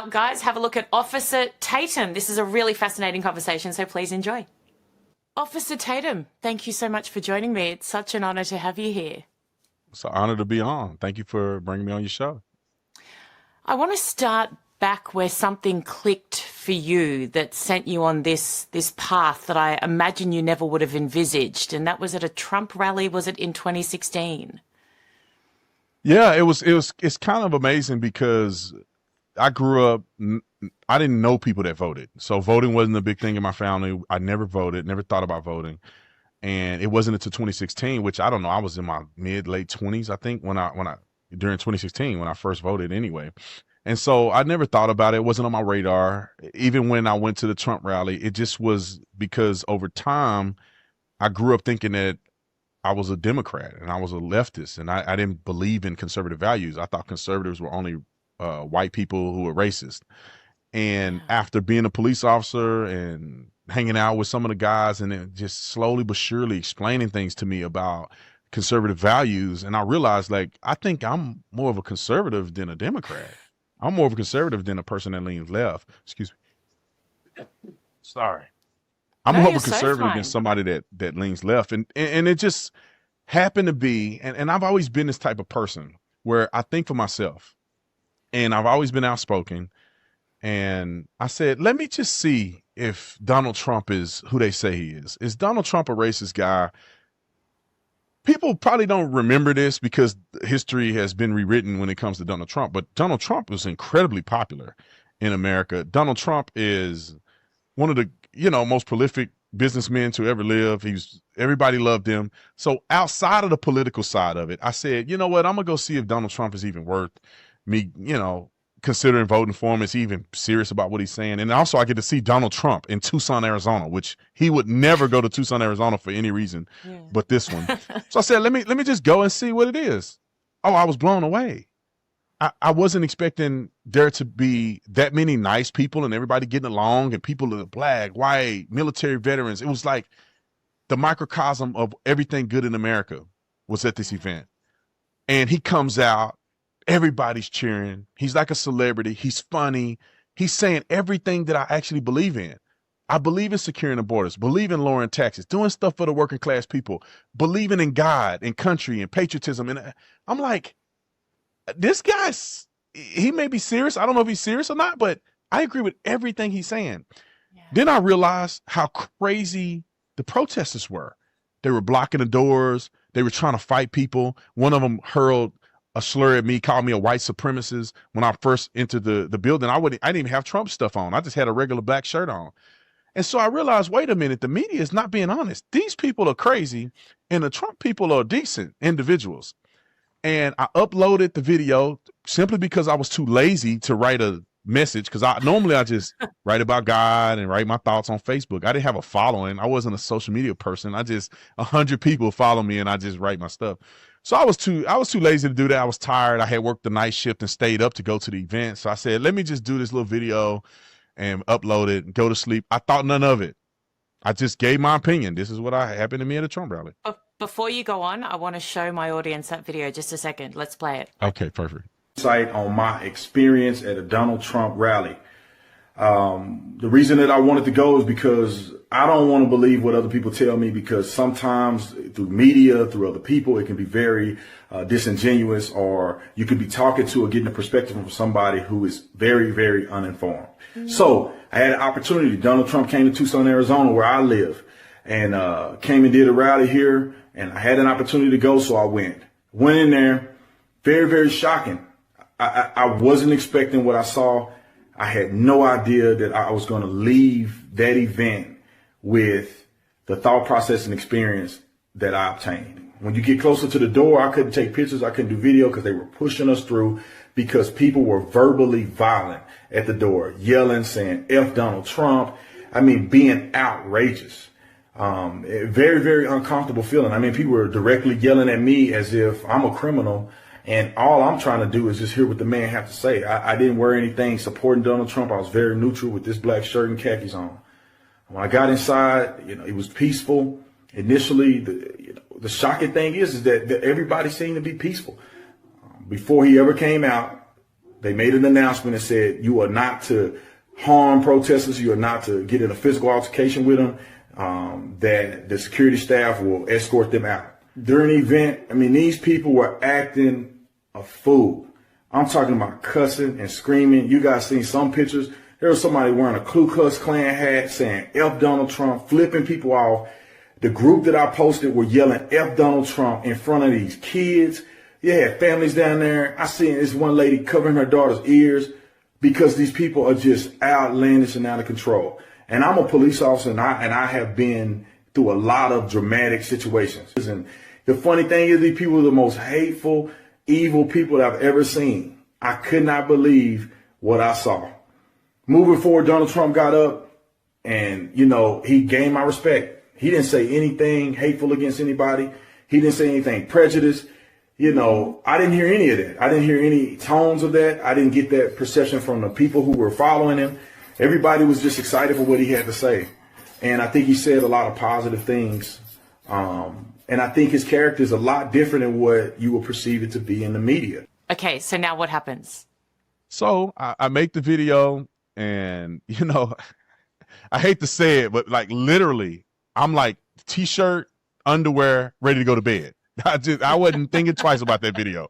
Now, guys, have a look at Officer Tatum. This is a really fascinating conversation, so please enjoy. Officer Tatum, thank you so much for joining me. It's such an honor to have you here. It's an honor to be on. Thank you for bringing me on your show. I want to start back where something clicked for you that sent you on this path that I imagine you never would have envisaged, and that was at a Trump rally. Was it in 2016? Yeah, it's kind of amazing because I grew up, I didn't know people that voted. So voting wasn't a big thing in my family. I never voted, never thought about voting. And it wasn't until 2016, which I don't know, I was in my late 20s, I think, during 2016, when I first voted anyway. And so I never thought about it. It wasn't on my radar. Even when I went to the Trump rally, it just was because over time, I grew up thinking that I was a Democrat and I was a leftist, and I didn't believe in conservative values. I thought conservatives were only white people who were racist. And after being a police officer and hanging out with some of the guys and then just slowly but surely explaining things to me about conservative values, and I realized, like, I think I'm more of a conservative than a Democrat. I'm more of a conservative than a person that leans left. Excuse me. Sorry. I'm more of a conservative than somebody that leans left. And it just happened to be, and I've always been this type of person where I think for myself, and I've always been outspoken. And I said, let me just see if Donald Trump is who they say he is. Is Donald Trump a racist guy? People probably don't remember this because history has been rewritten when it comes to Donald Trump, but Donald Trump was incredibly popular in America. Donald Trump is one of the, most prolific businessmen to ever live. Everybody loved him. So outside of the political side of it, I said, you know what? I'm gonna go see if Donald Trump is even worth me, considering voting for him. Is he even serious about what he's saying? And also I get to see Donald Trump in Tucson, Arizona, which he would never go to Tucson, Arizona for any reason but this one. So I said, let me just go and see what it is. Oh, I was blown away. I wasn't expecting there to be that many nice people and everybody getting along and people that are black, white, military veterans. It was like the microcosm of everything good in America was at this event. And he comes out, everybody's cheering. He's like a celebrity. He's funny. He's saying everything that I actually believe in. I believe in securing the borders, believe in lowering taxes, doing stuff for the working class people, believing in God and country and patriotism. And I'm like, this guy's, he may be serious. I don't know if he's serious or not, but I agree with everything he's saying. Yeah. Then I realized how crazy the protesters were. They were blocking the doors. They were trying to fight people. One of them hurled a slur at me, called me a white supremacist when I first entered the building. I didn't even have Trump stuff on. I just had a regular black shirt on. And so I realized, wait a minute, the media is not being honest. These people are crazy and the Trump people are decent individuals. And I uploaded the video simply because I was too lazy to write a message, because normally I just write about God and write my thoughts on Facebook. I didn't have a following. I wasn't a social media person. 100 people follow me and I just write my stuff. So I was too lazy to do that. I was tired. I had worked the night shift and stayed up to go to the event. So I said, let me just do this little video and upload it and go to sleep. I thought none of it. I just gave my opinion. This is what happened to me at a Trump rally. Before you go on, I want to show my audience that video. Just a second. Let's play it. Okay, perfect. Insight on my experience at a Donald Trump rally. The reason that I wanted to go is because I don't want to believe what other people tell me, because sometimes through media, through other people, it can be very disingenuous, or you could be talking to or getting a perspective from somebody who is very, very uninformed. Mm-hmm. So I had an opportunity. Donald Trump came to Tucson, Arizona, where I live, and came and did a rally here, and I had an opportunity to go, so I went in there. Very, very shocking. I wasn't expecting what I saw. I had no idea that I was going to leave that event with the thought process and experience that I obtained. When you get closer to the door, I couldn't take pictures. I couldn't do video because they were pushing us through, because people were verbally violent at the door, yelling, saying F Donald Trump. I mean, being outrageous. Very, very uncomfortable feeling. I mean, people were directly yelling at me as if I'm a criminal, and all I'm trying to do is just hear what the man have to say. I didn't wear anything supporting Donald Trump. I was very neutral with this black shirt and khakis on. When I got inside, it was peaceful. Initially, the shocking thing is that everybody seemed to be peaceful. Before he ever came out, They made an announcement and said you are not to harm protesters. You are not to get in a physical altercation with them. That the security staff will escort them out. During the event, I mean, these people were acting a fool. I'm talking about cussing and screaming. You guys seen some pictures. There was somebody wearing a Ku Klux Klan hat saying F Donald Trump, flipping people off. The group that I posted were yelling F Donald Trump in front of these kids. You had families down there. I seen this one lady covering her daughter's ears because these people are just outlandish and out of control. And I'm a police officer, and I have been through a lot of dramatic situations. And the funny thing is, these people are the most hateful, evil people that I've ever seen. I could not believe what I saw. Moving forward, Donald Trump got up and, you know, he gained my respect. He didn't say anything hateful against anybody. He didn't say anything prejudiced. You know, I didn't hear any of that. I didn't hear any tones of that. I didn't get that perception from the people who were following him. Everybody was just excited for what he had to say. And I think he said a lot of positive things. And I think his character is a lot different than what you will perceive it to be in the media. Okay, so now what happens? So I make the video, and, you know, I hate to say it, but like literally, I'm like t-shirt, underwear, ready to go to bed. I wasn't thinking twice about that video.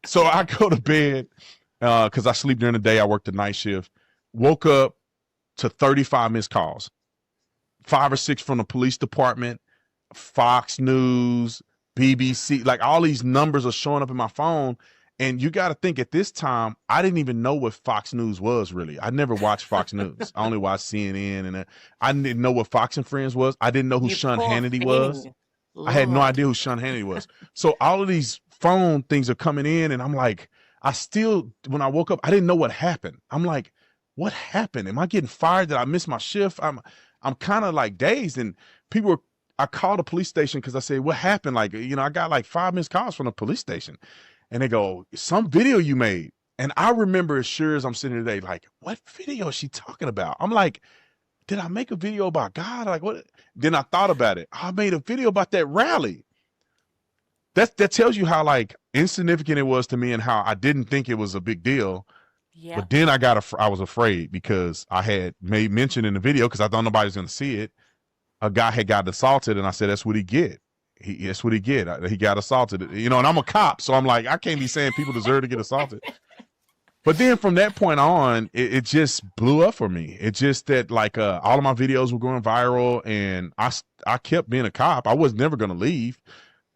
So I go to bed because I sleep during the day. I work the night shift. Woke up to 35 missed calls, 5 or 6 from the police department, Fox News, BBC, like all these numbers are showing up in my phone. And you got to think at this time, I didn't even know what Fox News was really. I never watched Fox News. I only watched CNN, and I didn't know what Fox and Friends was. I didn't know who Sean Hannity was. I had no idea who Sean Hannity was. So all of these phone things are coming in, and I'm like, when I woke up, I didn't know what happened. I'm like, what happened? Am I getting fired? Did I miss my shift? I'm kind of like dazed, and I called the police station because I said, what happened? Like, you know, I got like 5 missed calls from the police station. And they go, some video you made. And I remember as sure as I'm sitting here today, like, what video is she talking about? I'm like, did I make a video about God? Like, what? Then I thought about it. I made a video about that rally. That tells you how like insignificant it was to me and how I didn't think it was a big deal. Yeah. But then I was afraid because I had made mention in the video, because I thought nobody was going to see it. A guy had got assaulted, and I said, that's what he get. That's what he get. He got assaulted, you know, and I'm a cop. So I'm like, I can't be saying people deserve to get assaulted. But then from that point on, it just blew up for me. It's just that like all of my videos were going viral, and I kept being a cop. I was never going to leave.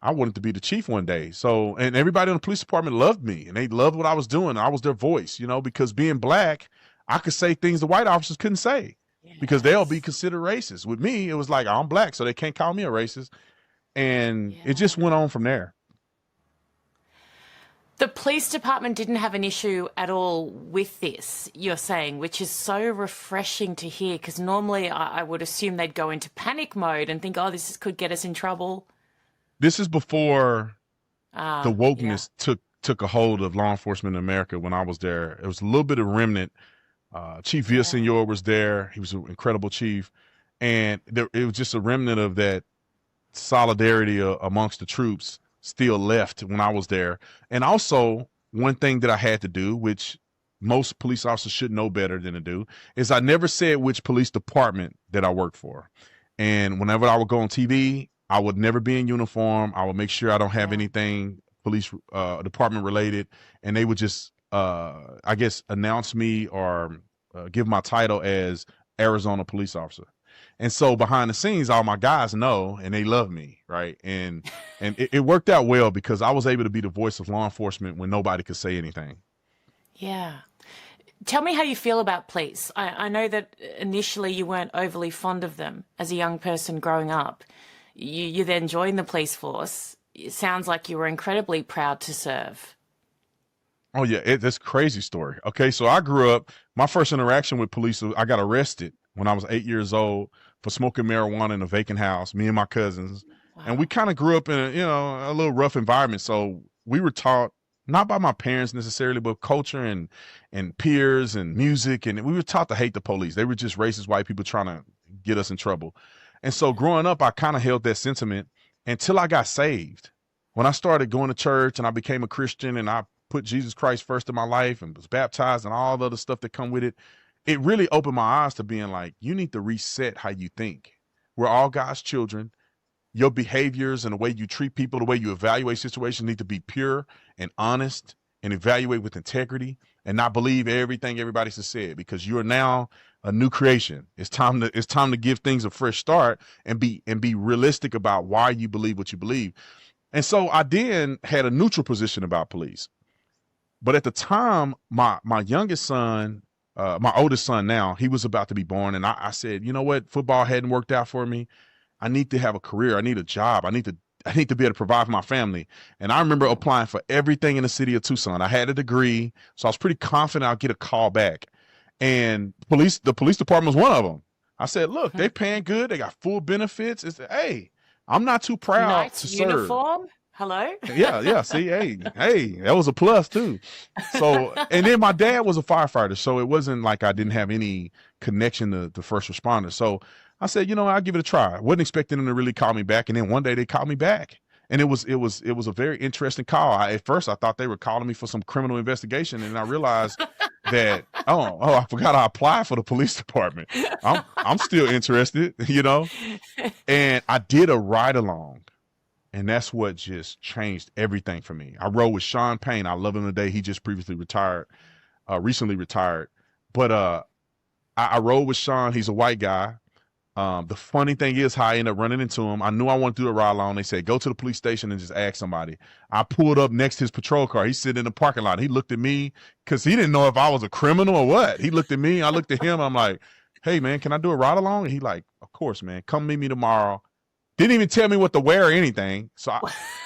I wanted to be the chief one day. So, and everybody in the police department loved me, and they loved what I was doing. I was their voice, you know, because being black, I could say things the white officers couldn't say. Yes. Because they'll be considered racist. With me, it was like, I'm black, so they can't call me a racist. And it just went on from there. The police department didn't have an issue at all with this, you're saying, which is so refreshing to hear, because normally I would assume they'd go into panic mode and think, oh, could get us in trouble. This is before the wokeness took a hold of law enforcement in America. When I was there, it was a little bit of remnant. Chief Villasenor was there. He was an incredible chief. And it was just a remnant of that solidarity amongst the troops still left when I was there. And also, one thing that I had to do, which most police officers should know better than to do, is I never said which police department that I worked for. And whenever I would go on TV, I would never be in uniform. I would make sure I don't have anything police department related. And they would just, I guess, announce me or give my title as Arizona police officer. And so behind the scenes, all my guys know, and they love me, right? And it worked out well because I was able to be the voice of law enforcement when nobody could say anything. Yeah. Tell me how you feel about police. I know that initially you weren't overly fond of them as a young person growing up. You then joined the police force. It sounds like you were incredibly proud to serve. Oh, yeah. That's a crazy story. Okay, so I grew up, my first interaction with police, I got arrested when I was 8 years old for smoking marijuana in a vacant house, me and my cousins. Wow. And we kind of grew up in a little rough environment. So we were taught, not by my parents necessarily, but culture and peers and music. And we were taught to hate the police. They were just racist white people trying to get us in trouble. And so growing up, I kind of held that sentiment until I got saved. When I started going to church and I became a Christian and I put Jesus Christ first in my life and was baptized and all the other stuff that come with it, it really opened my eyes to being like, you need to reset how you think. We're all God's children. Your behaviors and the way you treat people, the way you evaluate situations need to be pure and honest and evaluate with integrity and not believe everything everybody has said, because you are now a new creation. It's time to give things a fresh start and be realistic about why you believe what you believe. And so I then had a neutral position about police. But at the time, my youngest son, my oldest son now, he was about to be born. And I said, you know what? Football hadn't worked out for me. I need to have a career. I need a job. I need to be able to provide for my family. And I remember applying for everything in the city of Tucson. I had a degree, so I was pretty confident I'll get a call back. And the police department was one of them. I said, look, they're paying good. They got full benefits. Hey, I'm not too proud to serve. Uniform. Hello. Yeah. See, hey, that was a plus too. So, and then my dad was a firefighter, so it wasn't like I didn't have any connection to first responders. So I said, I'll give it a try. I wasn't expecting them to really call me back. And then one day they called me back. And it was a very interesting call. At first I thought they were calling me for some criminal investigation. And I realized that, I forgot I applied for the police department. I'm still interested, and I did a ride along. And that's what just changed everything for me. I rode with Sean Payne. I love him today. He just recently retired. But I rode with Sean. He's a white guy. The funny thing is how I ended up running into him. I knew I wanted to do a ride along. They said, go to the police station and just ask somebody. I pulled up next to his patrol car. He's sitting in the parking lot. He looked at me because he didn't know if I was a criminal or what. He looked at me. I looked at him. I'm like, hey, man, can I do a ride along? And he like, of course, man. Come meet me tomorrow. Didn't even tell me what to wear or anything. So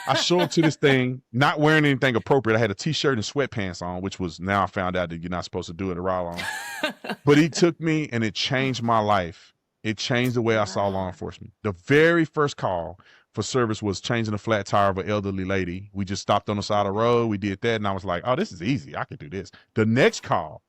I show up to this thing, not wearing anything appropriate. I had a t-shirt and sweatpants on, which was, now I found out that you're not supposed to do it a ride along. But he took me and it changed my life. It changed the way I saw law enforcement. The very first call for service was changing the flat tire of an elderly lady. We just stopped on the side of the road. We did that. And I was like, oh, this is easy. I could do this. The next call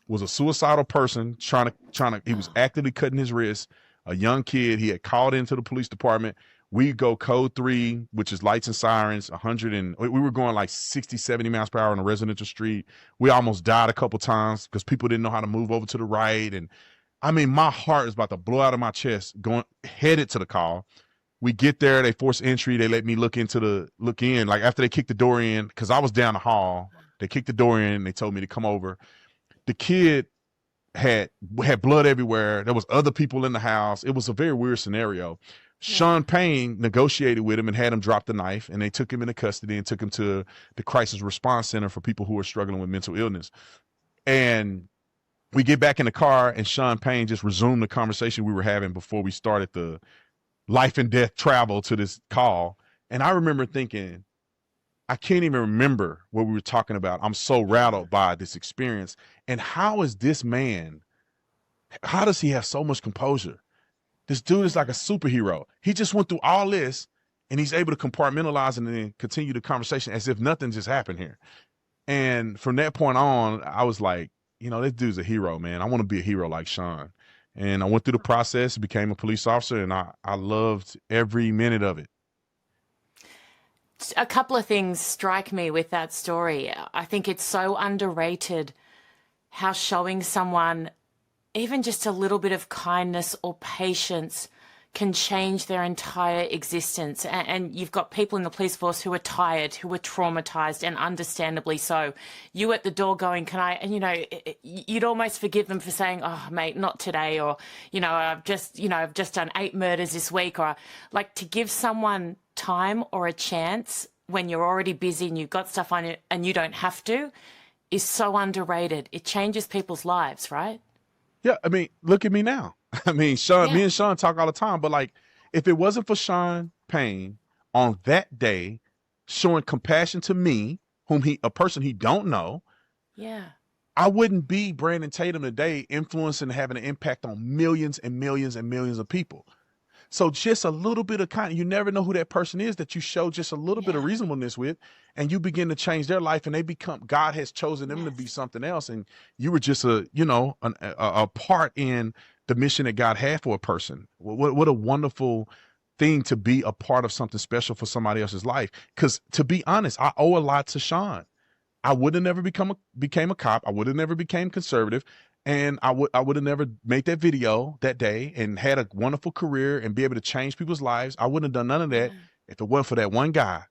was a suicidal person he was actively cutting his wrist. A young kid, he had called into the police department. We go code 3, which is lights and sirens, we were going like 60, 70 miles per hour on a residential street. We almost died a couple times because people didn't know how to move over to the right. And I mean, my heart is about to blow out of my chest headed to the call. We get there, they force entry. They let me look in. Like after they kicked the door in, cause I was down the hall, they kicked the door in. They told me to come over. The kid had blood everywhere. There was other people in the house. It was a very weird scenario. Yeah. Sean Payne negotiated with him and had him drop the knife, and they took him into custody and took him to the crisis response center for people who are struggling with mental illness. And we get back in the car and Sean Payne just resumed the conversation we were having before we started the life and death travel to this call. And I remember thinking, I can't even remember what we were talking about. I'm so rattled by this experience. And how does he have so much composure? This dude is like a superhero. He just went through all this and he's able to compartmentalize and then continue the conversation as if nothing just happened here. And from that point on, I was like, this dude's a hero, man. I want to be a hero like Sean. And I went through the process, became a police officer, and I loved every minute of it. A couple of things strike me with that story. I think it's so underrated how showing someone even just a little bit of kindness or patience can change their entire existence. And you've got people in the police force who are tired, who are traumatized, and understandably so. You at the door going, can I, and you'd almost forgive them for saying, oh mate, not today. Or, I've just done 8 murders this week. Or like, to give someone time or a chance when you're already busy and you've got stuff on it and you don't have to is so underrated. It changes people's lives, right? Yeah. I mean, look at me now. I mean, me and Sean talk all the time, but like, if it wasn't for Sean Payne on that day showing compassion to me, a person he don't know, I wouldn't be Brandon Tatum today, influencing and having an impact on millions and millions and millions of people. So just a little bit of you never know who that person is that you show just a little bit of reasonableness with, and you begin to change their life, and God has chosen them to be something else. And you were just a part in the mission that God had for a person. What a wonderful thing to be a part of something special for somebody else's life. Because to be honest, I owe a lot to Sean. I would have never became a cop. I would have never became conservative. And I would have never made that video that day and had a wonderful career and be able to change people's lives. I wouldn't have done none of that if it wasn't for that one guy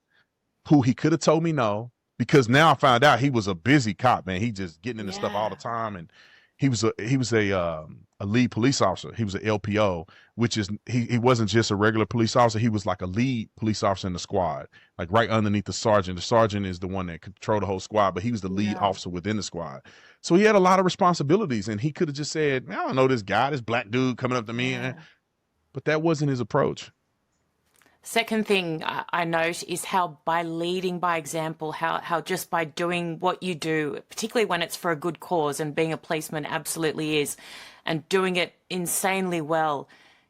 who he could have told me no, because now I found out he was a busy cop, man. He just getting into stuff all the time. And he was a lead police officer. He was an LPO, which is, he wasn't just a regular police officer. He was like a lead police officer in the squad, like right underneath the sergeant. The sergeant is the one that controlled the whole squad, but he was the lead officer within the squad. So he had a lot of responsibilities, and he could have just said, I don't know this guy, this black dude coming up to me. But that wasn't his approach. Second thing I note is how by leading by example, how just by doing what you do, particularly when it's for a good cause, and being a policeman absolutely is, and doing it insanely well,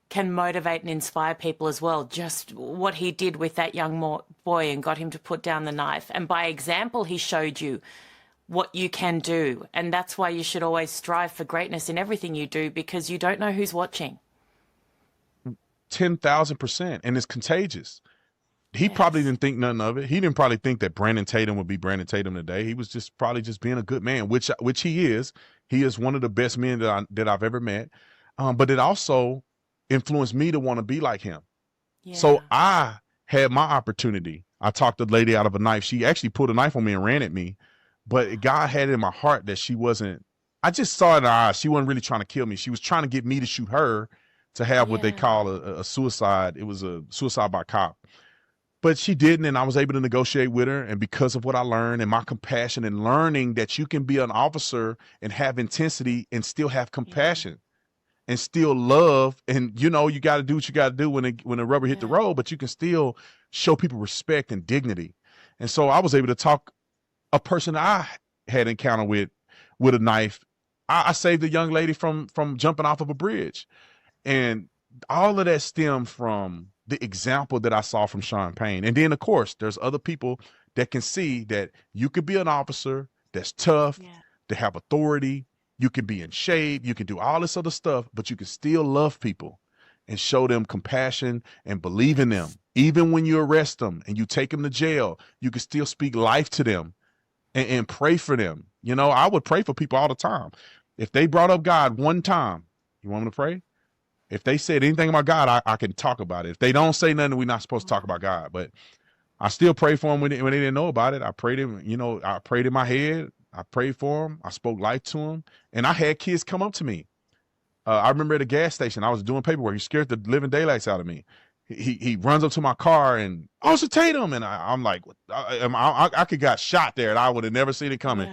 can motivate and inspire people as well. Just what he did with that young boy and got him to put down the knife. And by example, he showed you what you can do. And that's why you should always strive for greatness in everything you do, because you don't know who's watching. 10,000%. And it's contagious. He probably didn't think nothing of it. He didn't probably think that Brandon Tatum would be Brandon Tatum today. He was just probably just being a good man, which he is. He is one of the best men that I've ever met. But it also influenced me to want to be like him. So I had my opportunity. I talked the lady out of a knife. She actually pulled a knife on me and ran at me. But God had it in my heart that she wasn't, I just saw in her eyes, she wasn't really trying to kill me. She was trying to get me to shoot her, to have what they call a suicide. It was a suicide by cop. But she didn't, and I was able to negotiate with her. And because of what I learned and my compassion and learning that you can be an officer and have intensity and still have compassion and still love. And, you know, you got to do what you got to do when the rubber hit the road, but you can still show people respect and dignity. And so I was able to talk a person I had encountered with a knife. I saved a young lady from jumping off of a bridge. And all of that stemmed from the example that I saw from Sean Payne. And then, of course, there's other people that can see that you could be an officer that's tough, to have authority. You can be in shape. You can do all this other stuff, but you can still love people and show them compassion and believe in them. Even when you arrest them and you take them to jail, you can still speak life to them and pray for them. You know, I would pray for people all the time. If they brought up God one time, you want me to pray? If they said anything about God, I can talk about it. If they don't say nothing, we're not supposed to talk about God. But I still pray for them when they didn't know about it. I prayed him, you know, I prayed in my head. I prayed for them. I spoke life to them. And I had kids come up to me. I remember at a gas station, I was doing paperwork. He scared the living daylights out of me. He runs up to my car and, Officer Tatum. And I'm like, I could got shot there and I would have never seen it coming.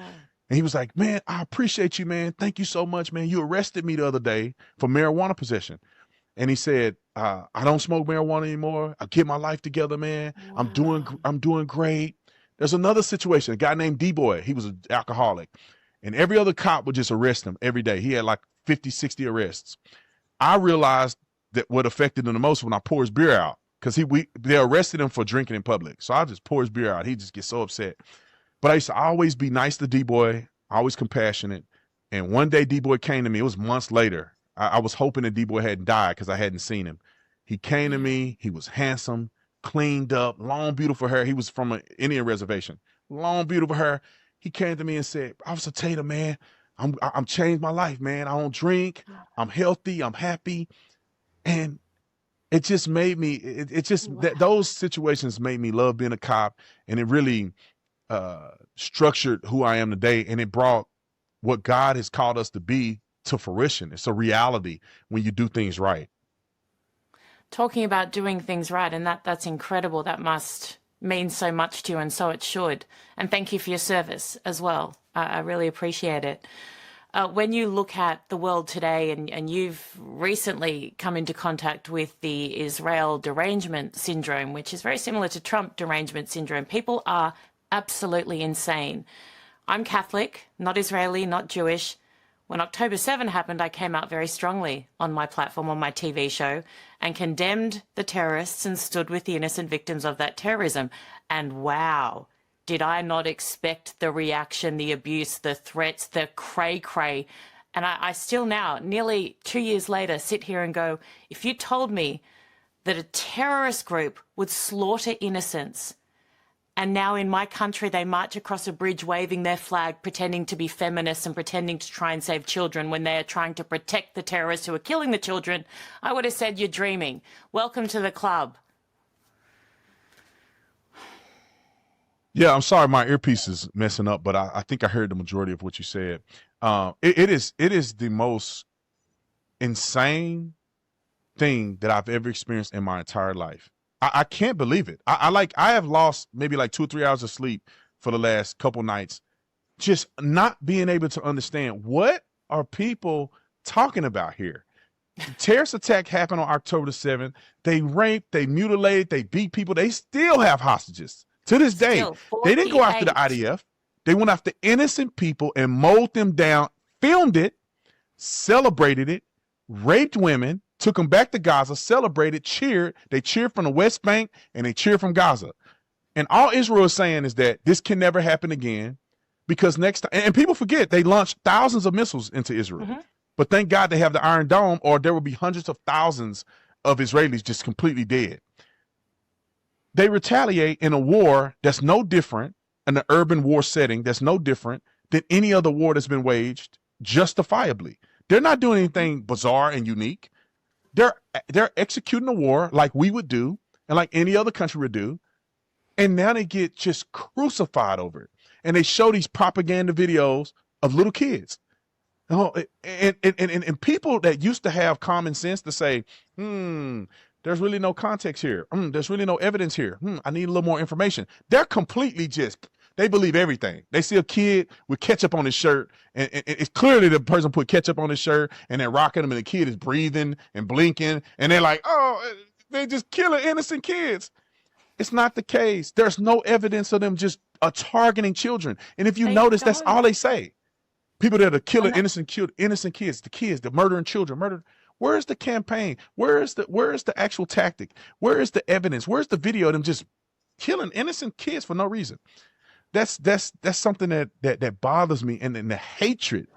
And he was like, man, I appreciate you, man. Thank you so much, man. You arrested me the other day for marijuana possession. And he said, I don't smoke marijuana anymore. I get my life together, man. I'm doing great. There's another situation, a guy named D-Boy. He was an alcoholic. And every other cop would just arrest him every day. He had like 50, 60 arrests. I realized that what affected him the most when I pour his beer out, because they arrested him for drinking in public. So I just pour his beer out. He just gets so upset. But I used to always be nice to D-Boy, always compassionate. And one day D-Boy came to me. It was months later. I was hoping that D-Boy hadn't died because I hadn't seen him. He came to me. He was handsome, cleaned up, long, beautiful hair. He was from an Indian reservation. Long, beautiful hair. He came to me and said, Officer Tatum, man, I'm changed my life, man. I don't drink. I'm healthy. I'm happy. And it just made me, those situations made me love being a cop. And it really structured who I am today, and it brought what God has called us to be to fruition. It's a reality when you do things right. Talking about doing things right, and that's incredible. That must mean so much to you, and so it should. And thank you for your service as well. I really appreciate it. When you look at the world today, and you've recently come into contact with the Israel Derangement Syndrome, which is very similar to Trump Derangement Syndrome, people are absolutely insane. I'm Catholic, not Israeli, not Jewish. When October 7 happened, I came out very strongly on my platform, on my TV show, and condemned the terrorists and stood with the innocent victims of that terrorism. And wow, did I not expect the reaction, the abuse, the threats, the cray-cray. And I still now, nearly 2 years later, sit here and go, if you told me that a terrorist group would slaughter innocents And now in my country, they march across a bridge waving their flag, pretending to be feminists and pretending to try and save children when they are trying to protect the terrorists who are killing the children. I would have said, you're dreaming. Welcome to the club. Yeah, I'm sorry, my earpiece is messing up, but I think I heard the majority of what you said. It is the most insane thing that I've ever experienced in my entire life. I can't believe it. I have lost maybe like 2 or 3 hours of sleep for the last couple nights, just not being able to understand what are people talking about here. The terrorist attack happened on October the 7th. They raped, they mutilated, they beat people. They still have hostages to this day. They didn't go after the IDF. They went after innocent people and mowed them down, filmed it, celebrated it, raped women, took them back to Gaza, celebrated, cheered. They cheered from the West Bank and they cheered from Gaza. And all Israel is saying is that this can never happen again because next time, and people forget, they launched thousands of missiles into Israel. Mm-hmm. But thank God they have the Iron Dome, or there will be hundreds of thousands of Israelis just completely dead. They retaliate in a war that's no different, in an urban war setting that's no different than any other war that's been waged justifiably. They're not doing anything bizarre and unique. They're executing a war like we would do and like any other country would do. And now they get just crucified over it. And they show these propaganda videos of little kids. And people that used to have common sense to say, there's really no context here. There's really no evidence here. I need a little more information. They're completely they believe everything. They see a kid with ketchup on his shirt, and it's clearly the person put ketchup on his shirt, and they're rocking him, and the kid is breathing and blinking, and they're like, oh, they're just killing innocent kids. It's not the case. There's no evidence of them just targeting children. And if you notice, that's all they say. People that are killing innocent kids, the murdering children, Where's the campaign? Where is the actual tactic? Where is the evidence? Where's the video of them just killing innocent kids for no reason? That's something that bothers me, and the hatred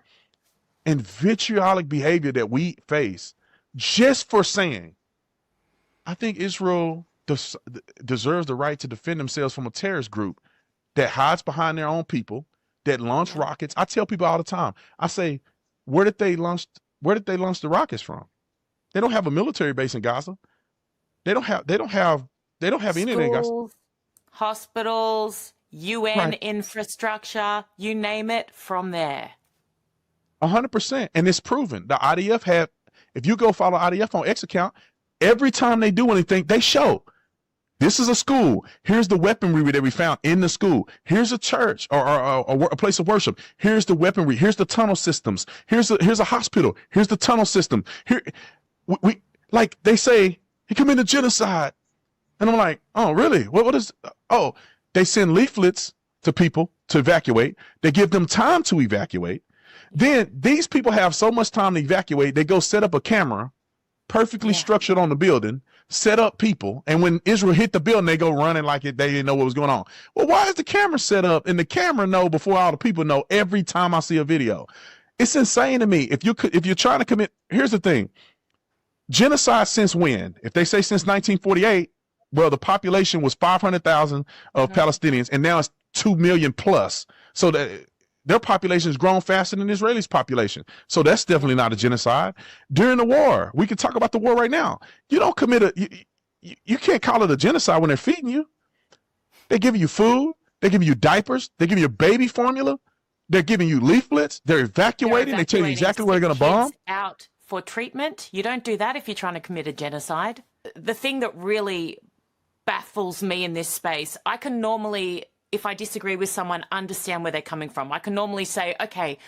and vitriolic behavior that we face just for saying, I think Israel deserves the right to defend themselves from a terrorist group that hides behind their own people, that launch rockets. I tell people all the time, I say, where did they launch the rockets from? They don't have a military base in Gaza. They don't have anything. Schools, hospitals, UN infrastructure, you name it, from there. 100%. And it's proven. The IDF if you go follow IDF on X account, every time they do anything, they show, this is a school. Here's the weaponry that we found in the school. Here's a church or a place of worship. Here's the weaponry. Here's the tunnel systems. Here's a hospital. Here's the tunnel system. Here, we like they say he committed genocide, and I'm like, oh really? What is? Oh, they send leaflets to people to evacuate. They give them time to evacuate. Then these people have so much time to evacuate. They go set up a camera, perfectly structured on the building. Set up people, and when Israel hit the building, they go running like they didn't know what was going on. Well, why is the camera set up and the camera know before all the people know every time I see a video? It's insane to me. If you're trying to commit, here's the thing: genocide since when? If they say since 1948, well, the population was 500,000 of Palestinians, and now it's 2 million plus. So that their population has grown faster than Israelis' population. So that's definitely not a genocide. During the war, we can talk about the war right now. You don't commit you can't call it a genocide when they're feeding you. They're giving you food. They're giving you diapers. They're giving you baby formula. They're giving you leaflets. They're evacuating. They tell you exactly where they're going to bomb. Out for treatment. You don't do that if you're trying to commit a genocide. The thing that really baffles me in this space, I can normally, if I disagree with someone, understand where they're coming from. I can normally say, okay,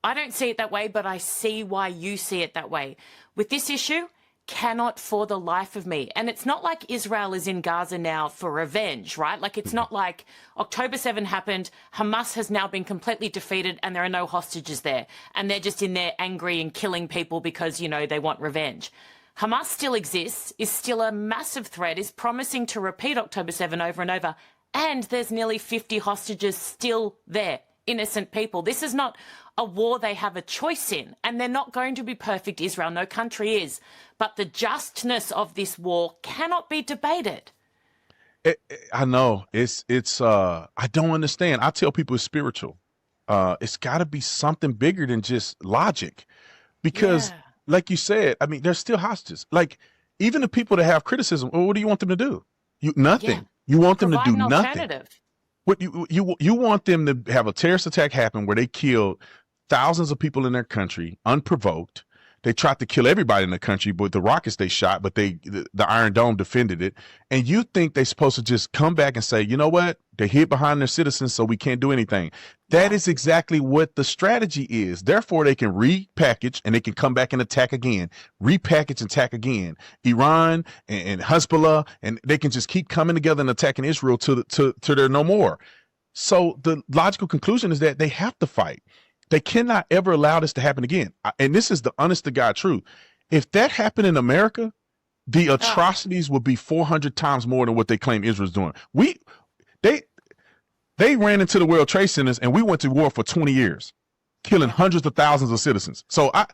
I don't see it that way, but I see why you see it that way. With this issue, cannot for the life of me. And it's not like Israel is in Gaza now for revenge, right? Like, it's not like October 7 happened, Hamas has now been completely defeated and there are no hostages there. And they're just in there angry and killing people because, they want revenge. Hamas still exists, is still a massive threat, is promising to repeat October 7 over and over. And there's nearly 50 hostages still there, innocent people. This is not a war they have a choice in, and they're not going to be perfect, Israel. No country is. But the justness of this war cannot be debated. I know I don't understand. I tell people it's spiritual. It's got to be something bigger than just logic, because Yeah. like you said, I mean, they're still hostages. Like, even the people that have criticism, well, what do you want them to do? Yeah. Nothing. You want them to Provide do an nothing. alternative. What you want them to have a terrorist attack happen where they killed thousands of people in their country unprovoked. They tried to kill everybody in the country, but the rockets they shot, but the Iron Dome defended it. And you think they're supposed to just come back and say, you know what? They hid behind their citizens, so we can't do anything. That is exactly what the strategy is. Therefore, they can repackage and they can come back and attack again, repackage and attack again. Iran and Hezbollah, and they can just keep coming together and attacking Israel to they're no more. So the logical conclusion is that they have to fight. They cannot ever allow this to happen again. And this is the honest to God truth. If that happened in America, the atrocities would be 400 times more than what they claim Israel's doing. They ran into the World Trade Centers and we went to war for 20 years, killing hundreds of thousands of citizens. So I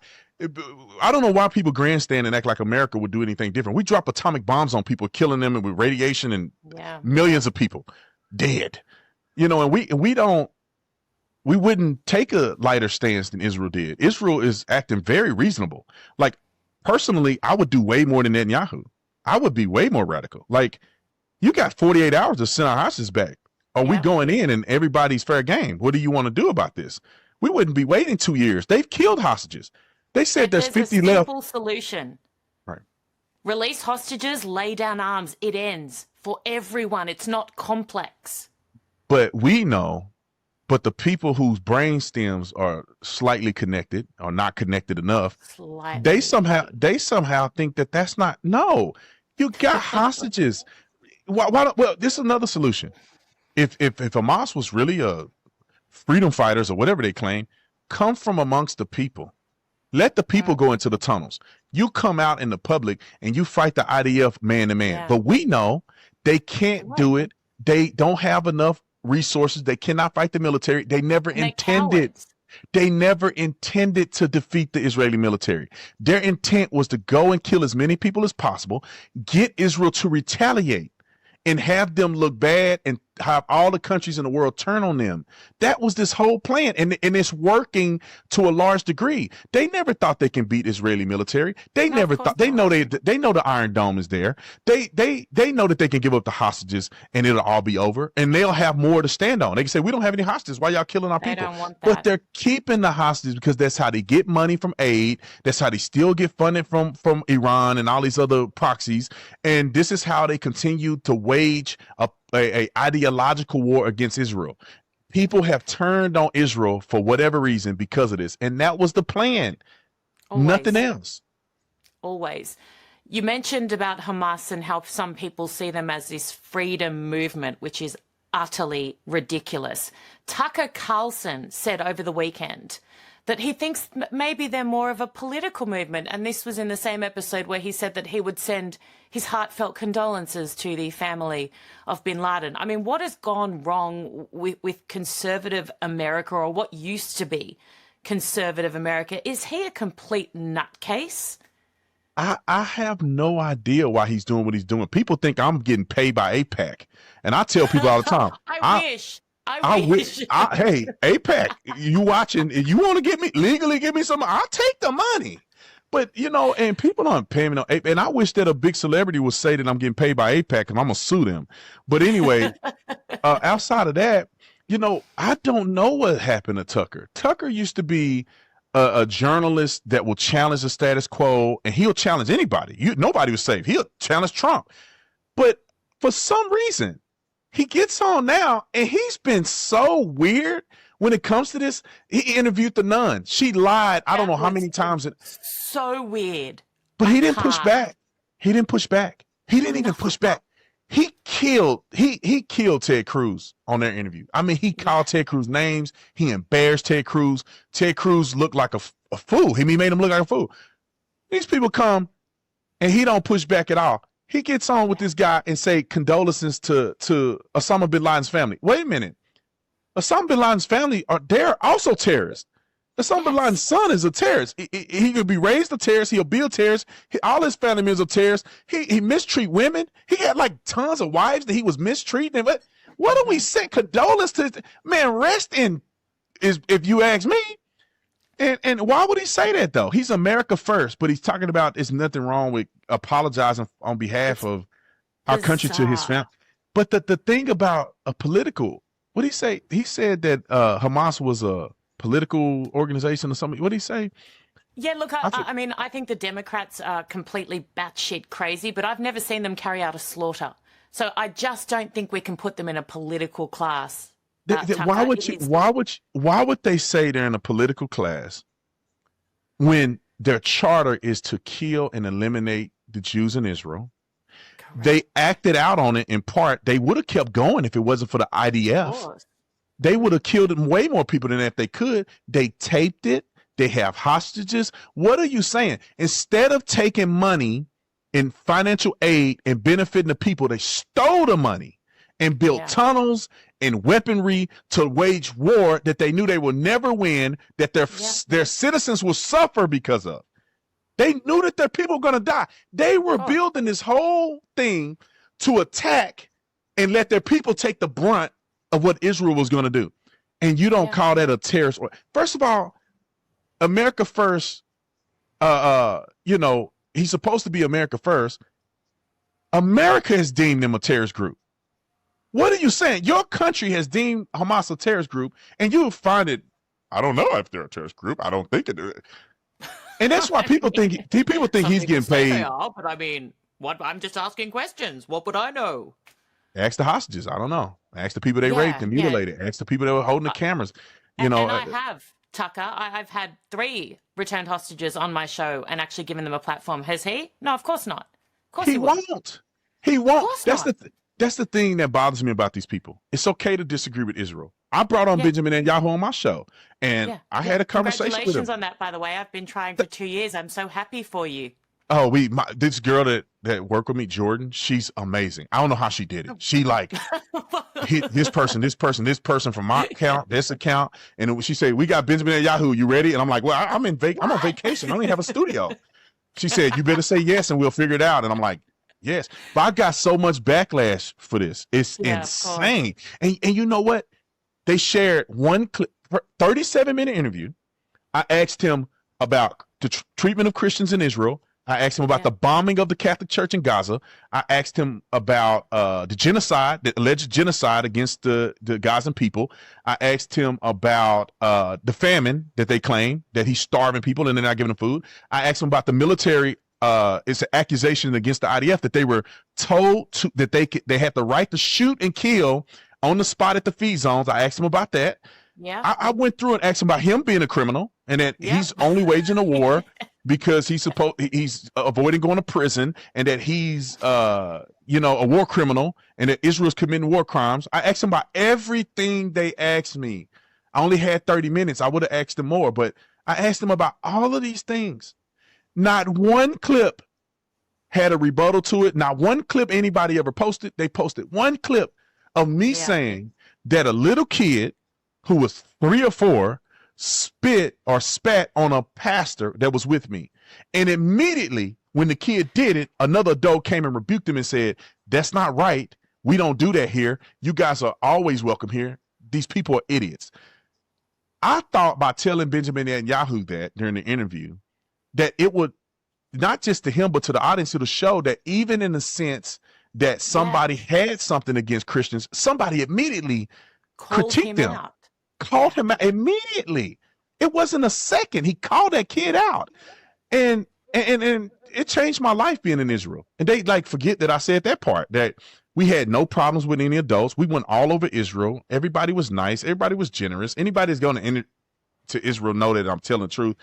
don't know why people grandstand and act like America would do anything different. We drop atomic bombs on people, killing them with radiation, and millions of people dead. You know, and we wouldn't take a lighter stance than Israel did. Israel is acting very reasonable. Like, personally, I would do way more than Netanyahu. I would be way more radical. Like, you got 48 hours to send our hostages back. Are we going in and everybody's fair game? What do you want to do about this? We wouldn't be waiting 2 years. They've killed hostages. They said there's 50 left. There's a simple solution. Right. Release hostages, lay down arms. It ends for everyone. It's not complex. But we know, but the people whose brain stems are slightly connected or not connected enough, they somehow think that that's not. No, you got hostages. Well, this is another solution. If Hamas was really a freedom fighters or whatever they claim, come from amongst the people. Let the people go into the tunnels. You come out in the public and you fight the IDF man to man. But we know they can't do it. They don't have enough resources. They cannot fight the military. They never intended. They never intended to defeat the Israeli military. Their intent was to go and kill as many people as possible, get Israel to retaliate, and have them look bad and have all the countries in the world turn on them. That was this whole plan, and it's working to a large degree. They never thought they can beat Israeli military. They never thought. They know the Iron Dome is there. They know that they can give up the hostages and it'll all be over, and they'll have more to stand on. They can say, we don't have any hostages. Why y'all killing our people? Don't want that. But they're keeping the hostages because that's how they get money from aid. That's how they still get funded from Iran and all these other proxies. And this is how they continue to wage a ideological war against Israel. People have turned on Israel for whatever reason because of this. And that was the plan. Always. Nothing else. Always. You mentioned about Hamas and how some people see them as this freedom movement, which is utterly ridiculous. Tucker Carlson said over the weekend that he thinks maybe they're more of a political movement. And this was in the same episode where he said that he would send his heartfelt condolences to the family of bin Laden. I mean, what has gone wrong with conservative America, or what used to be conservative America? Is he a complete nutcase? I have no idea why he's doing what he's doing. People think I'm getting paid by AIPAC. And I tell people all the time. I wish. Hey, AIPAC, you watching, if you want to legally give me some, I'll take the money. But, you know, and people aren't paying me no AIPAC. And I wish that a big celebrity would say that I'm getting paid by AIPAC, and I'm going to sue them. But anyway, outside of that, you know, I don't know what happened to Tucker. Tucker used to be a journalist that will challenge the status quo, and he'll challenge anybody. Nobody was safe. He'll challenge Trump. But for some reason, he gets on now, and he's been so weird when it comes to this. He interviewed the nun. She lied. I don't know how many times. So weird. But he didn't push back. He didn't push back. He didn't even push back. He killed Ted Cruz on their interview. I mean, he called Ted Cruz names. He embarrassed Ted Cruz. Ted Cruz looked like a fool. He made him look like a fool. These people come, and he don't push back at all. He gets on with this guy and say condolences to Osama bin Laden's family. Wait a minute. Osama bin Laden's family they're also terrorists. Osama bin Laden's son is a terrorist. He could be raised a terrorist. He'll be a terrorist. All his family members are terrorists. He mistreat women. He had like tons of wives that he was mistreating. What do we send condolences to? Man, rest in is if you ask me. And why would he say that though? He's America first, but he's talking about there's nothing wrong with apologizing on behalf of our country to his family. But the thing about a political, what did he say? He said that Hamas was a political organization or something. What did he say? Yeah, look, I mean, I think the Democrats are completely batshit crazy, but I've never seen them carry out a slaughter. So I just don't think we can put them in a political class. Why would they say they're in a political class when their charter is to kill and eliminate the Jews in Israel? Correct. They acted out on it in part. They would have kept going if it wasn't for the IDF. They would have killed way more people than that if they could. They taped it. They have hostages. What are you saying? Instead of taking money in financial aid and benefiting the people, they stole the money and built tunnels and weaponry to wage war that they knew they will never win, that their citizens will suffer because of. They knew that their people were going to die. They were building this whole thing to attack and let their people take the brunt of what Israel was going to do. And you don't call that a terrorist. First of all, America first, he's supposed to be America first. America has deemed them a terrorist group. What are you saying? Your country has deemed Hamas a terrorist group, and you find it, I don't know if they're a terrorist group. I don't think it is. And that's why people think he's getting paid. They are, but I mean, I'm just asking questions. What would I know? Ask the hostages. I don't know. Ask the people they raped and mutilated. Ask the people that were holding the cameras. And I have, Tucker. I've had 3 returned hostages on my show and actually given them a platform. Has he? No, of course not. Of course he won't. He won't. That's the thing that bothers me about these people. It's okay to disagree with Israel. I brought on Benjamin Netanyahu on my show, and I had a conversation with him. Congratulations on that, by the way. I've been trying for 2 years. I'm so happy for you. Oh, this girl that worked with me, Jordan, she's amazing. I don't know how she did it. She hit this person from my account, this account, and she said, "We got Benjamin Netanyahu. You ready?" And I'm like, "Well, I'm on vacation. I don't even have a studio." She said, "You better say yes, and we'll figure it out." And I'm like, "Yes," but I got so much backlash for this. It's insane. And you know what? They shared one clip, 37-minute interview. I asked him about the treatment of Christians in Israel. I asked him about the bombing of the Catholic Church in Gaza. I asked him about the genocide, the alleged genocide against the Gazan people. I asked him about the famine that they claim, that he's starving people and they're not giving them food. I asked him about the military. It's an accusation against the IDF that they were told that they had the right to shoot and kill on the spot at the feed zones. I asked him about that. Yeah, I went through and asked him about him being a criminal and that he's only waging a war because he's avoiding going to prison, and that he's a war criminal, and that Israel's committing war crimes. I asked him about everything they asked me. I only had 30 minutes. I would have asked him more, but I asked him about all of these things. Not one clip had a rebuttal to it. Not one clip anybody ever posted. They posted one clip of me saying that a little kid who was 3 or 4 spit or spat on a pastor that was with me. And immediately when the kid did it, another adult came and rebuked him and said, "That's not right. We don't do that here. You guys are always welcome here. These people are idiots." I thought by telling Benjamin Netanyahu that during the interview, that it would, not just to him, but to the audience, it'll show that even in the sense that somebody had something against Christians, somebody immediately critiqued them. Called him out immediately. It wasn't a second. He called that kid out. And it changed my life being in Israel. And they forget that I said that part, that we had no problems with any adults. We went all over Israel. Everybody was nice. Everybody was generous. Anybody that's going to Israel know that I'm telling the truth.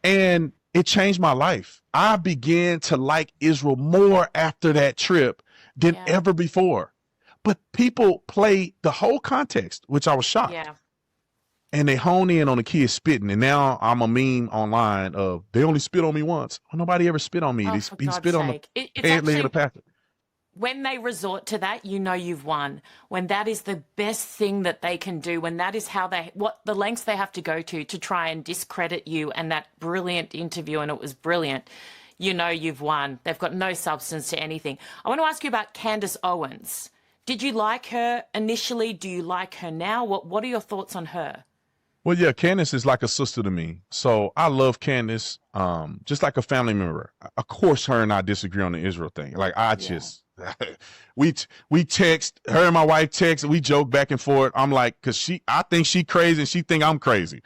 And it changed my life. I began to like Israel more after that trip than ever before. But people play the whole context, which I was shocked. Yeah. And they hone in on the kid spitting. And now I'm a meme online of, they only spit on me once. Well, nobody ever spit on me. He spit on the pant leg of the pastor. when they resort to that, you know you've won. When that is the best thing that they can do, when that is how what the lengths they have to go to try and discredit you and that brilliant interview, and it was brilliant, you know you've won. They've got no substance to anything. I want to ask you about Candace Owens. Did you like her initially? Do you like her now? What are your thoughts on her? Well, yeah, Candace is like a sister to me. So I love Candace, just like a family member. Of course, her and I disagree on the Israel thing. Like we text, her and my wife text, we joke back and forth. I'm like, I think she crazy and she think I'm crazy,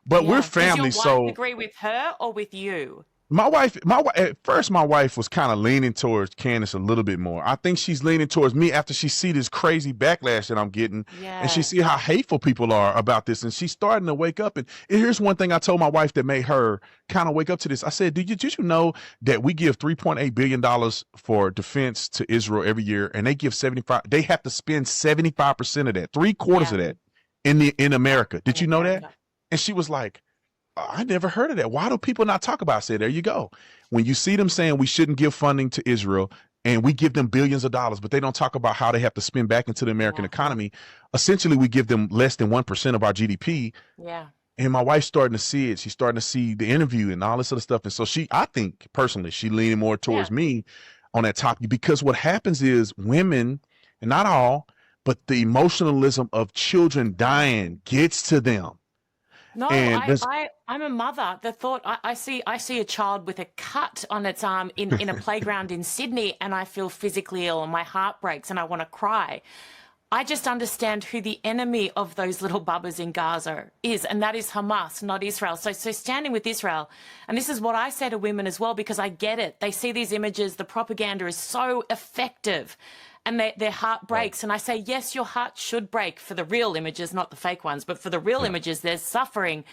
but we're family. Does your wife agree with her or with you? At first my wife was kind of leaning towards Candace a little bit more. I think she's leaning towards me after she see this crazy backlash that I'm getting, and she see how hateful people are about this, and she's starting to wake up. And here's one thing I told my wife that made her kind of wake up to this. I said, did you know that we give $3.8 billion for defense to Israel every year, and they give 75, they have to spend 75% of that, 3/4 of that in America. Did you know that? And she was like, I never heard of that. Why do people not talk about it? I said, there you go. When you see them saying we shouldn't give funding to Israel and we give them billions of dollars, but they don't talk about how they have to spend back into the American economy. Essentially, we give them less than 1% of our GDP. Yeah. And my wife's starting to see it. She's starting to see the interview and all this other stuff. And so I think personally, she leaning more towards me on that topic, because what happens is women, and not all, but the emotionalism of children dying gets to them. No, I'm a mother. The thought I see a child with a cut on its arm in a playground in Sydney, and I feel physically ill and my heart breaks and I want to cry. I just understand who the enemy of those little bubbas in Gaza is, and that is Hamas, not Israel. So standing with Israel, and this is what I say to women as well, because I get it. They see these images, the propaganda is so effective. And their heart breaks. And I say, yes, your heart should break for the real images, not the fake ones, but for the real images, there's suffering.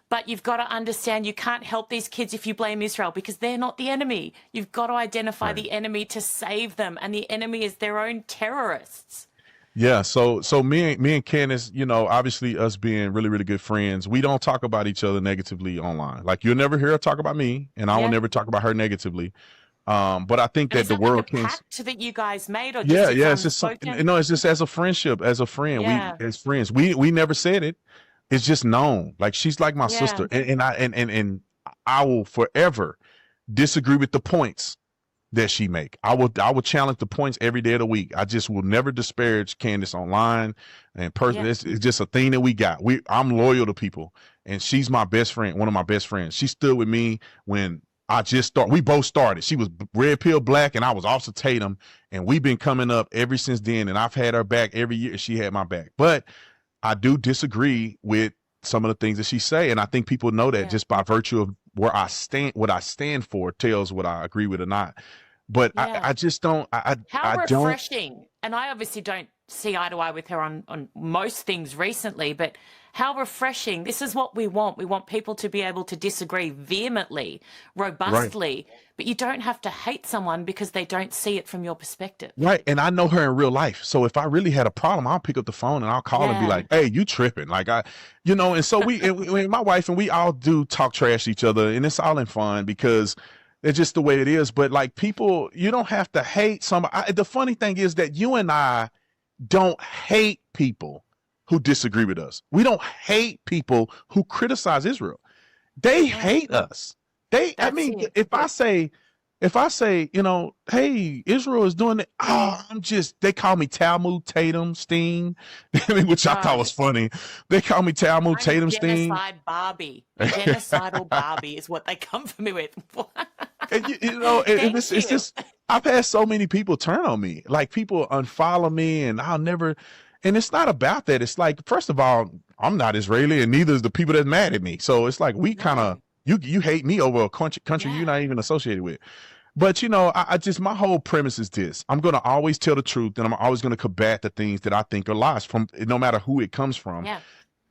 But you've got to understand you can't help these kids if you blame Israel, because they're not the enemy. You've got to identify the enemy to save them. And the enemy is their own terrorists. Yeah. So me and Candace, obviously us being really, really good friends, we don't talk about each other negatively online. Like, you'll never hear her talk about me, and I will never talk about her negatively. But I think that the world can. Pact that you guys made, or it's just it's just as a friendship, as a friend. We as friends, we never said it. It's just known. Like, she's like my sister, and I will forever disagree with the points that she make. I will challenge the points every day of the week. I just will never disparage Candace online and personally. It's just a thing that we got. I'm loyal to people, and she's my best friend, one of my best friends. She stood with me when we both started. She was Red Pill Black and I was Officer Tatum, and we've been coming up ever since then, and I've had her back every year. She had my back. But I do disagree with some of the things that she say, and I think people know that just by virtue of where I stand, what I stand for tells what I agree with or not. But I just don't. How refreshing. And I obviously don't see eye to eye with her on most things recently, but how refreshing. This is what we want. We want people to be able to disagree vehemently, robustly, but you don't have to hate someone because they don't see it from your perspective. Right. And I know her in real life. So if I really had a problem, I'll pick up the phone and I'll call and be like, hey, you tripping. Like, and so and my wife and we all do talk trash to each other, and it's all in fun because it's just the way it is. But like, people, you don't have to hate somebody. The funny thing is that you and I don't hate people who disagree with us. We don't hate people who criticize Israel. They hate us. If I say, hey, Israel is doing it. They call me Talmud, Tatum, Steen, which I thought was funny. They call me Talmud, Tatum, Steen. Genocide Barbie. Genocidal Barbie is what they come for me with. And it's just, I've had so many people turn on me. Like, people unfollow me, and I'll never. And it's not about that. It's like, first of all, I'm not Israeli, and neither is the people that's mad at me. So it's like, we kind of, you hate me over a country you're not even associated with. But, I just, my whole premise is this. I'm going to always tell the truth, and I'm always going to combat the things that I think are lies, from no matter who it comes from. Yeah.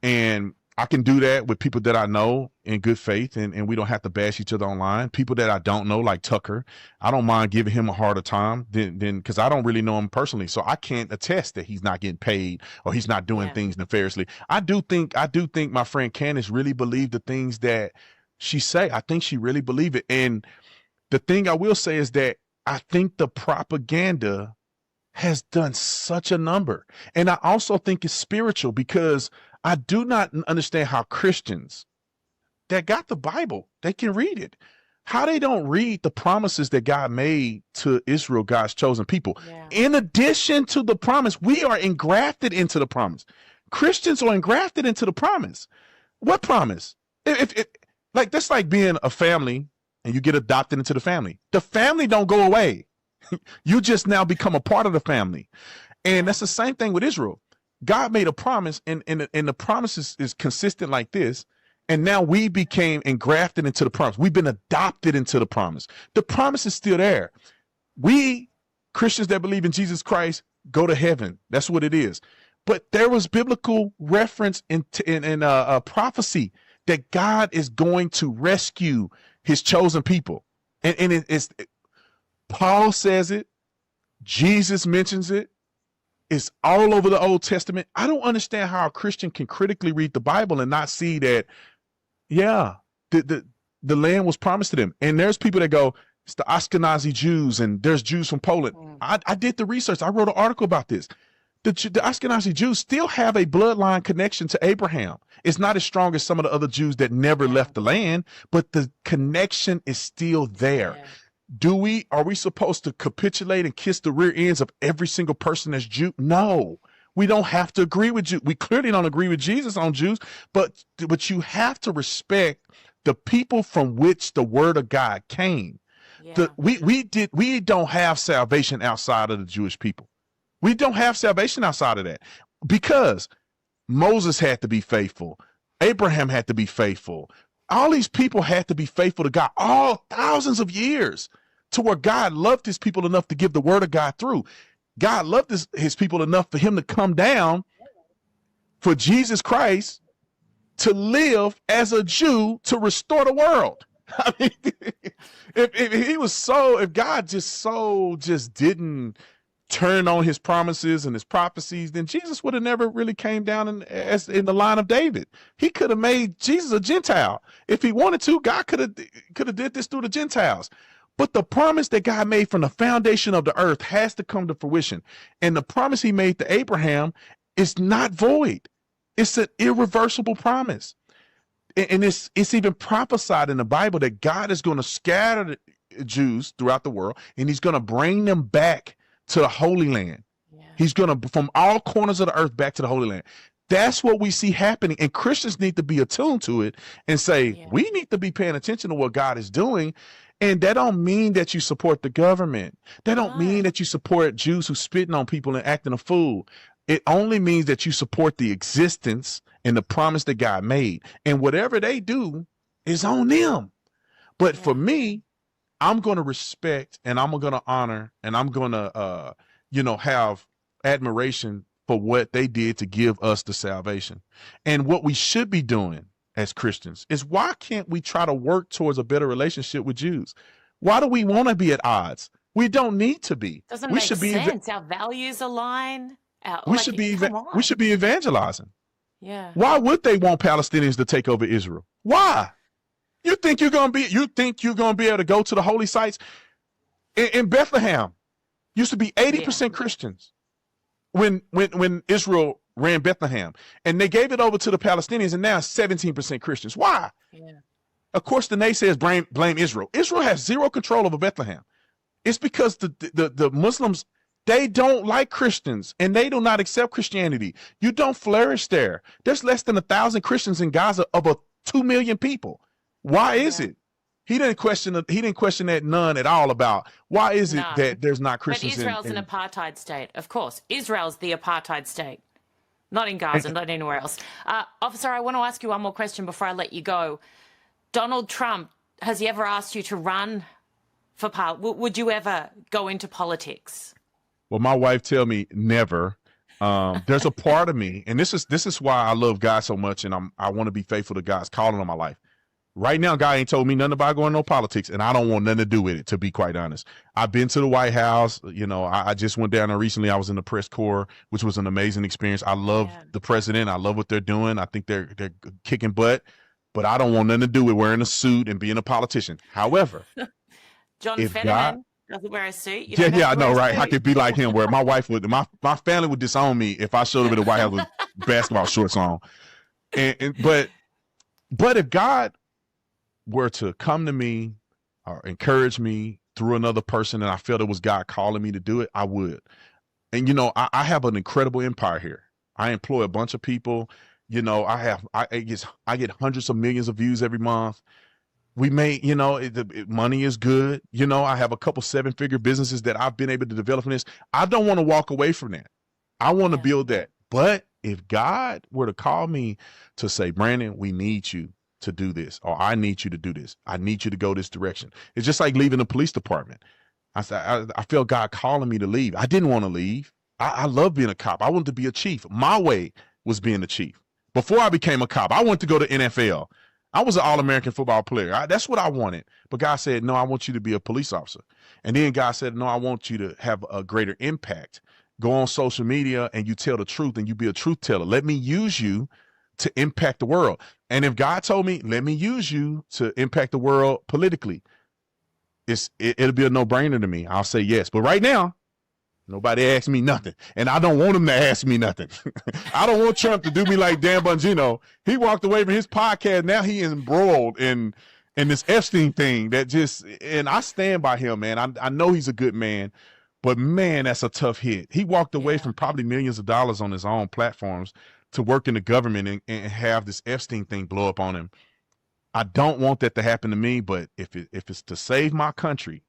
And I can do that with people that I know in good faith, and we don't have to bash each other online. People that I don't know, like Tucker, I don't mind giving him a harder time than because I don't really know him personally. So I can't attest that he's not getting paid or he's not doing things nefariously. I do think my friend Candace really believed the things that she say. I think she really believed it. And the thing I will say is that I think the propaganda has done such a number. And I also think it's spiritual, because I do not understand how Christians that got the Bible, they can read it, how they don't read the promises that God made to Israel, God's chosen people. Yeah. In addition to the promise, we are engrafted into the promise. Christians are engrafted into the promise. What promise? Like, that's like being a family and you get adopted into the family. The family don't go away. You just now become a part of the family. And that's the same thing with Israel. God made a promise, and the promise is consistent like this. And now we became engrafted into the promise. We've been adopted into the promise. The promise is still there. We, Christians that believe in Jesus Christ, go to heaven. That's what it is. But there was biblical reference in prophecy that God is going to rescue his chosen people. And it's Paul says it. Jesus mentions it. It's all over the Old Testament. I don't understand how a Christian can critically read the Bible and not see that, yeah, the land was promised to them. And there's people that go, it's the Ashkenazi Jews, and there's Jews from Poland. I did the research. I wrote an article about this. The Ashkenazi Jews still have a bloodline connection to Abraham. It's not as strong as some of the other Jews that never left the land, but the connection is still there. Yeah. Are we supposed to capitulate and kiss the rear ends of every single person that's Jew? No, we don't have to agree with you. We clearly don't agree with Jesus on Jews, but you have to respect the people from which the word of God came. Yeah. We don't have salvation outside of the Jewish people. We don't have salvation outside of that, because Moses had to be faithful. Abraham had to be faithful. All these people had to be faithful to God, all thousands of years, to where God loved his people enough to give the word of God through. God loved his people enough for him to come down, for Jesus Christ to live as a Jew to restore the world. I mean, if God just didn't turn on his promises and his prophecies, then Jesus would have never really came down in the line of David. He could have made Jesus a Gentile. If he wanted to, God could have did this through the Gentiles. But the promise that God made from the foundation of the earth has to come to fruition. And the promise he made to Abraham is not void. It's an irreversible promise. And it's even prophesied in the Bible that God is going to scatter the Jews throughout the world, and he's going to bring them back to the Holy Land. Yeah. He's going to, from all corners of the earth, back to the Holy Land. That's what we see happening. And Christians need to be attuned to it and say, we need to be paying attention to what God is doing. And that don't mean that you support the government. That don't mean that you support Jews who spitting on people and acting a fool. It only means that you support the existence and the promise that God made. And whatever they do is on them. But for me, I'm going to respect, and I'm going to honor, and I'm going to, have admiration for what they did to give us the salvation. And what we should be doing as Christians is, why can't we try to work towards a better relationship with Jews? Why do we want to be at odds? We don't need to be. Doesn't make sense. Our values align. We should be evangelizing. Yeah. Why would they want Palestinians to take over Israel? Why? You think you're gonna be able to go to the holy sites in Bethlehem? Used to be 80% Christians when Israel ran Bethlehem, and they gave it over to the Palestinians, and now it's 17% Christians. Why? Yeah. Of course, the naysayers blame Israel. Israel has zero control over Bethlehem. It's because the Muslims, they don't like Christians, and they do not accept Christianity. You don't flourish there. There's less than 1,000 Christians in Gaza of 2 million people. Why is it? He didn't question that none at all about why is it that there's not Christians. But Israel's an apartheid state, of course. Israel's the apartheid state, not in Gaza, not anywhere else. Officer, I want to ask you one more question before I let you go. Donald Trump, has he ever asked you to run for parliament? Would you ever go into politics? Well, my wife tell me never. There's a part of me, and this is why I love God so much, and I want to be faithful to God's calling on my life. Right now, God ain't told me nothing about going no politics, and I don't want nothing to do with it, to be quite honest. I've been to the White House. I just went down there recently. I was in the press corps, which was an amazing experience. I love the president. I love what they're doing. I think they're kicking butt, but I don't want nothing to do with wearing a suit and being a politician. However, John Fetterman Doesn't wear a suit. You Yeah, don't have yeah, I to wear know, a right? I suit. could be like him, where my wife would, my family would disown me if I showed up at the White House with basketball shorts on. But if God were to come to me or encourage me through another person, and I felt it was God calling me to do it, I would. And I have an incredible empire here. I employ a bunch of people. I get hundreds of millions of views every month. We made, money is good. I have a couple 7-figure businesses that I've been able to develop in this. I don't want to walk away from that. I want to build that. But if God were to call me to say, Brandon, we need you to do this, or I need you to do this. I need you to go this direction. It's just like leaving the police department. I felt God calling me to leave. I didn't want to leave. I love being a cop. I wanted to be a chief. My way was being a chief. Before I became a cop, I wanted to go to NFL. I was an All-American football player. That's what I wanted. But God said, no, I want you to be a police officer. And then God said, no, I want you to have a greater impact. Go on social media and you tell the truth and you be a truth teller. Let me use you to impact the world. And if God told me, let me use you to impact the world politically, it'll be a no-brainer to me. I'll say yes. But right now, nobody asked me nothing. And I don't want him to ask me nothing. I don't want Trump to do me like Dan Bongino. He walked away from his podcast. Now he is embroiled in this Epstein thing and I stand by him, man. I know he's a good man, but man, that's a tough hit. He walked away from probably millions of dollars on his own platforms to work in the government and have this Epstein thing blow up on him. I don't want that to happen to me, but if it's to save my country,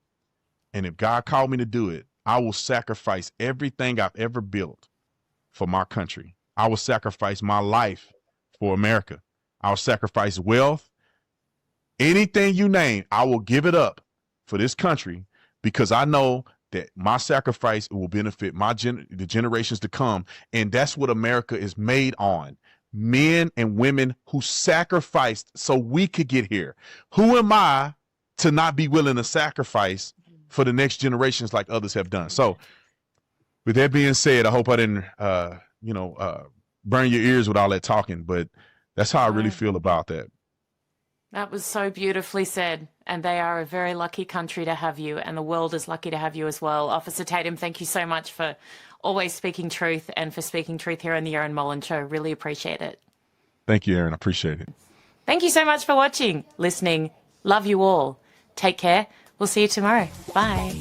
and if God called me to do it, I will sacrifice everything I've ever built for my country. I will sacrifice my life for America. I'll sacrifice wealth. Anything you name, I will give it up for this country, because I know that my sacrifice will benefit the generations to come. And that's what America is made on. Men and women who sacrificed so we could get here. Who am I to not be willing to sacrifice for the next generations like others have done? So with that being said, I hope I didn't, burn your ears with all that talking, but that's how I really feel about that. That was so beautifully said. And they are a very lucky country to have you, and the world is lucky to have you as well. Officer Tatum, thank you so much for always speaking truth and for speaking truth here on the Erin Molan Show. Really appreciate it. Thank you, Erin. I appreciate it. Thank you so much for watching, listening. Love you all. Take care. We'll see you tomorrow. Bye.